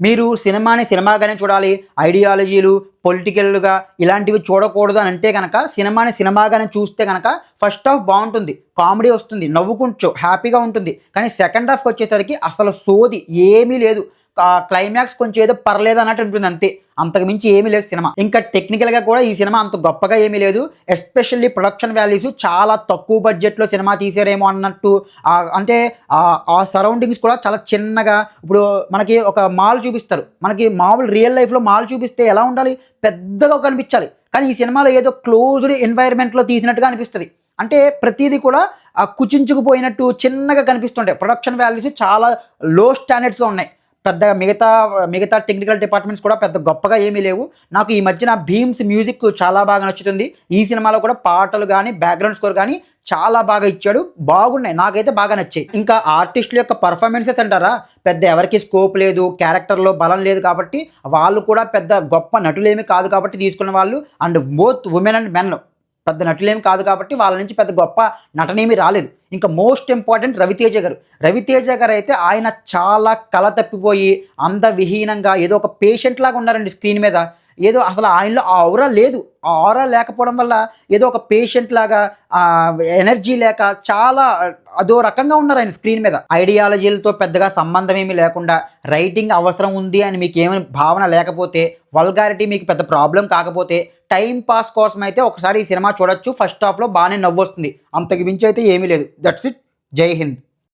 మీరు సినిమాని సినిమాగానే చూడాలి. ఐడియాలజీలు, పొలిటికల్‌గా ఇలాంటివి చూడకూడదు అని అంటే గనక సినిమాని సినిమాగానే చూస్తే గనక ఫస్ట్ హాఫ్ బావుంటుంది. కామెడీ వస్తుంది. నవ్వుకుంటూ హ్యాపీగా ఉంటుంది. కానీ సెకండ్ హాఫ్‌కొచ్చేసరికి అసలు సోది ఏమీ లేదు. క్లైమాక్స్ కొంచెం ఏదో పర్లేదు అన్నట్టు ఉంటుంది అంతే. అంతకు మించి ఏమీ లేదు సినిమా. ఇంకా టెక్నికల్‌గా కూడా ఈ సినిమా అంత గొప్పగా ఏమీ లేదు. ఎస్పెషల్లీ ప్రొడక్షన్ వాల్యూస్ చాలా తక్కువ బడ్జెట్‌లో సినిమా తీశారేమో అన్నట్టు అంటే ఆ సరౌండింగ్స్ కూడా చాలా చిన్నగా ఇప్పుడు మనకి ఒక మాల్ చూపిస్తారు. మనకి మామూలు రియల్ లైఫ్‌లో మాల్ చూపిస్తే ఎలా ఉండాలి? పెద్దగా కనిపించాలి. కానీ ఈ సినిమాలో ఏదో క్లోజ్డ్ ఎన్వైర్న్‌మెంట్‌లో తీసినట్టుగా అనిపిస్తది. అంటే ప్రతీది కూడా కుచించుకుపోయినట్టు చిన్నగా కనిపిస్తుంటాయి. ప్రొడక్షన్ వాల్యూస్ చాలా లో స్టాండర్డ్స్‌లో ఉన్నాయి. పెద్దగా మిగతా టెక్నికల్ డిపార్ట్మెంట్స్ కూడా పెద్ద గొప్పగా ఏమీ లేవు. నాకు ఈ మధ్యన 'భీమ్స్' మ్యూజిక్ చాలా బాగా నచ్చుతుంది. ఈ సినిమాలో కూడా పాటలు గానీ, బ్యాక్‌గ్రౌండ్ స్కోర్ గానీ చాలా బాగా ఇచ్చాడు. బాగున్నాయి. నాకైతే బాగా నచ్చాయి. ఇంకా ఆర్టిస్టుల యొక్క పెర్ఫార్మన్సెస్ అంటారా? పెద్ద ఎవరికీ స్కోప్ లేదు. క్యారెక్టర్‌లో బలం లేదు కాబట్టి వాళ్ళు కూడా పెద్ద గొప్ప నటులేమి కాదు కాబట్టి తీసుకున్న వాళ్ళు and both women and men పెద్ద నటులేమి కాదు కాబట్టి వాళ్ళ నుంచి పెద్ద గొప్ప నటనేమి రాలేదు. ఇంకా మోస్ట్ ఇంపార్టెంట్ రవితేజ గారు. రవితేజ గారైతే ఆయన చాలా కళ తప్పిపోయి అందవిహీనంగా ఏదో ఒక పేషెంట్ లాగా ఉన్నారండి స్క్రీన్ మీద. ఏదో అసలు ఆయనలో ఆ ఔరా లేదు. ఆ ఔరా లేకపోవడం వల్ల ఏదో ఒక పేషెంట్ లాగా ఎనర్జీ లేక చాలా అదో రకంగా ఉన్నారు ఆయన స్క్రీన్ మీద. ఐడియాలజీలతో పెద్దగా సంబంధం ఏమీ లేకుండా రైటింగ్ అవసరం ఉంది అని మీకేమైనా భావన లేకపోతే, వల్గారిటీ మీకు పెద్ద ప్రాబ్లమ్ కాకపోతే, టైమ్ పాస్ కోసం అయితే ఒకసారి ఈ సినిమా చూడొచ్చు. ఫస్ట్ హాఫ్‌లో బానే నవ్వొస్తుంది. అంతకు మించి అయితే ఏమీ లేదు. That's it. జై హింద్.